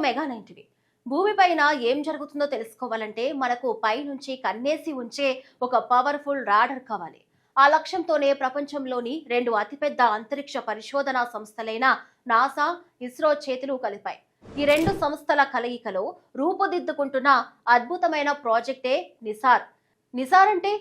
Mega 90. భూమిపైన ఏం జరుగుతుందో తెలుసుకోవాలంటే మనకు పైనుంచి కన్నేసి ఉంచే ఒక పవర్ఫుల్ రాడర్ కావాలి. ఆ లక్ష్యంతోనే ప్రపంచంలోని రెండు అతిపెద్ద అంతరిక్ష పరిశోధనా సంస్థలైన నాసా, ఇస్రో చేతులు కలిపాయి. ఈ రెండు సంస్థల కలయికలో రూపుదిద్దుకుంటున్న అద్భుతమైన ప్రాజెక్టే నిసార్. నిసార్ అంటే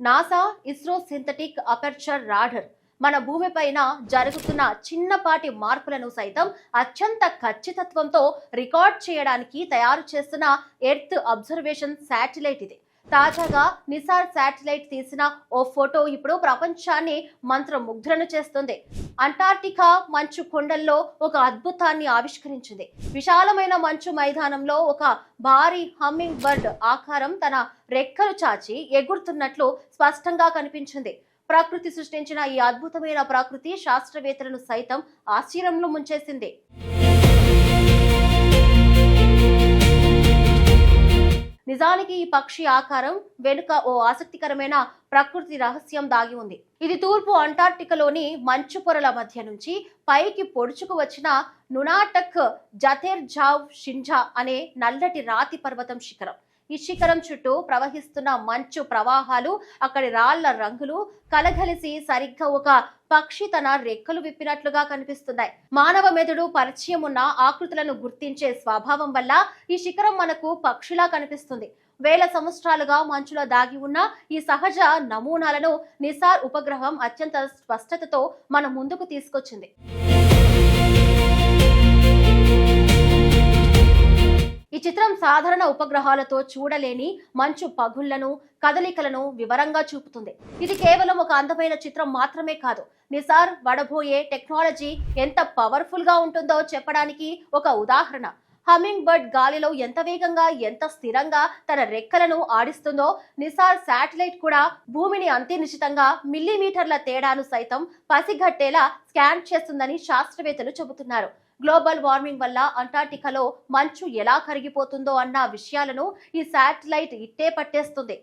NASA ISRO synthetic aperture radar. మన భూమిపైన జరుగుతున్న చిన్నపాటి మార్పులను సైతం అత్యంత ఖచ్చితత్వంతో రికార్డ్ చేయడానికి తయారు చేస్తున్న ఎర్త్ అబ్జర్వేషన్ శాటిలైట్ ఇది. తాజాగా నిసార్ శాటిలైట్ తీసిన ఓ ఫోటో ఇప్పుడు ప్రపంచాన్ని మంత్రముగ్ధులను చేస్తుంది. అంటార్క్టికా మంచు కొండల్లో ఒక అద్భుతాన్ని ఆవిష్కరించింది. విశాలమైన మంచు మైదానంలో ఒక భారీ హమ్మింగ్ బర్డ్ ఆకారం తన రెక్కలు చాచి ఎగురుతున్నట్లు స్పష్టంగా కనిపించింది. ప్రకృతి సృష్టించిన ఈ అద్భుతమైన ప్రకృతి శాస్త్రవేత్తలను సైతం ఆశ్చర్యంలో ముంచేసింది. నిజానికి ఈ పక్షి ఆకారం వెనుక ఓ ఆసక్తికరమైన ప్రకృతి రహస్యం దాగి ఉంది. ఇది తూర్పు అంటార్క్టికాలోని మంచు పొరల మధ్య నుంచి పైకి పొడుచుకు వచ్చిన నునాటక్ జతెర్జావ్ షింజా అనే నల్లటి రాతి పర్వతం శిఖరం. ఈ శిఖరం చుట్టూ ప్రవహిస్తున్న మంచు ప్రవాహాలు, అక్కడి రాళ్ల రంగులు కలగలిసి సరిగ్గా ఒక పక్షి తన రెక్కలు విప్పినట్లుగా కనిపిస్తున్నాయి. మానవ మెదడు పరిచయం ఉన్న ఆకృతులను గుర్తించే స్వభావం వల్ల ఈ శిఖరం మనకు పక్షిలా కనిపిస్తుంది. వేల సంవత్సరాలుగా మంచులో దాగి ఉన్న ఈ సహజ నమూనాలను నిసార్ ఉపగ్రహం అత్యంత స్పష్టతతో మన ముందుకు తీసుకొచ్చింది. ఈ చిత్రం సాధారణ ఉపగ్రహాలతో చూడలేని మంచు పగుళ్లను, కదలికలను వివరంగా చూపుతుంది. ఇది కేవలం ఒక అందమైన చిత్రం మాత్రమే కాదు, నిసార్ వడబోయే టెక్నాలజీ ఎంత పవర్ఫుల్ గా ఉంటుందో చెప్పడానికి ఒక ఉదాహరణ. హమ్మింగ్ బర్డ్ గాలిలో ఎంత వేగంగా, ఎంత స్థిరంగా తన రెక్కలను ఆడిస్తుందో, నిసార్ శాటిలైట్ కూడా భూమిని అంతే నిశితంగా మిల్లీమీటర్ల తేడాను సైతం పసిగట్టేలా స్కాన్ చేస్తుందని శాస్త్రవేత్తలు చెబుతున్నారు. గ్లోబల్ వార్మింగ్ వల్ల అంటార్క్టికాలో మంచు ఎలా కరిగిపోతుందో అన్న విషయాలను ఈ శాటిలైట్ ఇట్టే పట్టేస్తుంది.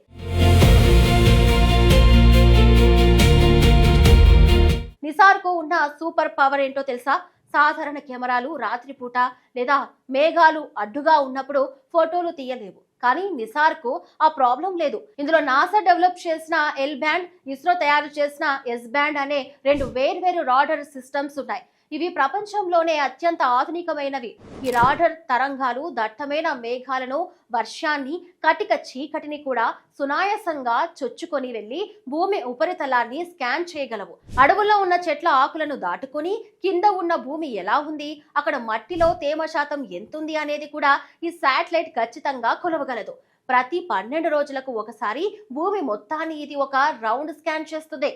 నిసార్కు ఉన్న సూపర్ పవర్ ఏంటో తెలుసా? సాధారణ కెమెరాలు రాత్రిపూట లేదా మేఘాలు అడ్డుగా ఉన్నప్పుడు ఫోటోలు తీయలేవు. కానీ నిసార్కు ఆ ప్రాబ్లం లేదు. ఇందులో నాసా డెవలప్ చేసిన ఎల్ బ్యాండ్, ఇస్రో తయారు చేసిన ఎస్ బ్యాండ్ అనే రెండు వేర్వేరు రాడర్ సిస్టమ్స్ ఉన్నాయి. ఇవి ప్రపంచంలోనే అత్యంత ఆధునికమైనవి. ఈ రాడర్ తరంగాలు దట్టమైన మేఘాలను, వర్షాన్ని, కటిక చీకటిని కూడా సునాయాసంగా చొచ్చుకొని వెళ్లి భూమి ఉపరితలాన్ని స్కాన్ చేయగలవు. అడవుల్లో ఉన్న చెట్ల ఆకులను దాటుకొని కింద ఉన్న భూమి ఎలా ఉంది, అక్కడ మట్టిలో తేమ శాతం ఎంతుంది అనేది కూడా ఈ శాటిలైట్ ఖచ్చితంగా కొలవగలదు. ప్రతి 12 రోజులకు ఒకసారి భూమి మొత్తాన్ని ఇది ఒక రౌండ్ స్కాన్ చేస్తుంది.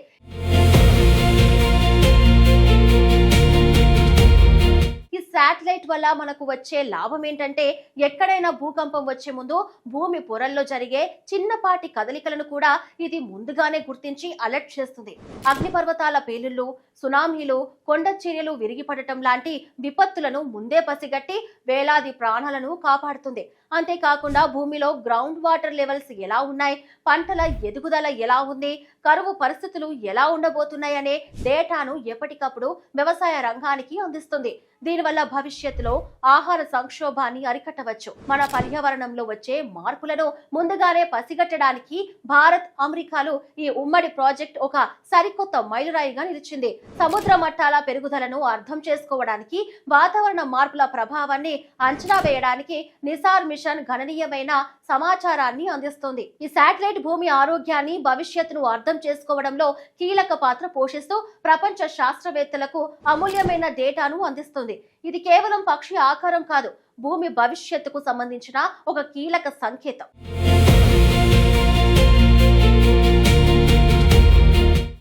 ఈ శాటిలైట్ వల్ల మనకు వచ్చే లాభం ఏంటంటే, ఎక్కడైనా భూకంపం వచ్చే ముందు భూమి పొరల్లో జరిగే చిన్నపాటి కదలికలను కూడా ఇది ముందుగానే గుర్తించి అలర్ట్ చేస్తుంది. అగ్నిపర్వతాల పేలుళ్లు, సునామీలు, కొండ చర్యలు విరిగిపడటం లాంటి విపత్తులను ముందే పసిగట్టి వేలాది ప్రాణాలను కాపాడుతుంది. అంతేకాకుండా భూమిలో గ్రౌండ్ వాటర్ లెవెల్స్ ఎలా ఉన్నాయి, పంటల ఎదుగుదల ఎలా ఉంది, కరువు పరిస్థితులు ఎలా ఉండబోతున్నాయి అనే డేటాను ఎప్పటికప్పుడు వ్యవసాయ రంగానికి అందిస్తుంది. దీనివల్ల భవిష్యత్తులో ఆహార సంక్షోభాన్ని అరికట్టవచ్చు. మన పర్యావరణంలో వచ్చే మార్పులను ముందుగానే పసిగట్టడానికి భారత్, అమెరికాలు ఈ ఉమ్మడి ప్రాజెక్ట్ ఒక సరికొత్త మైలురాయిగా నిలిచింది. సముద్ర మట్టాల పెరుగుదలను అర్థం చేసుకోవడానికి, వాతావరణ మార్పుల ప్రభావాన్ని అంచనా వేయడానికి నిసార్ మిషన్ గణనీయమైన సమాచారాన్ని అందిస్తుంది. ఈ శాటిలైట్ భూమి ఆరోగ్యాన్ని, భవిష్యత్తును అర్థం చేసుకోవడంలో కీలక పాత్ర పోషిస్తూ ప్రపంచ శాస్త్రవేత్తలకు అమూల్యమైన డేటాను అందిస్తుంది. ఇది కేవలం పక్షి ఆకారం కాదు, భూమి భవిష్యత్తుకు సంబంధించిన ఒక కీలక సంకేతం.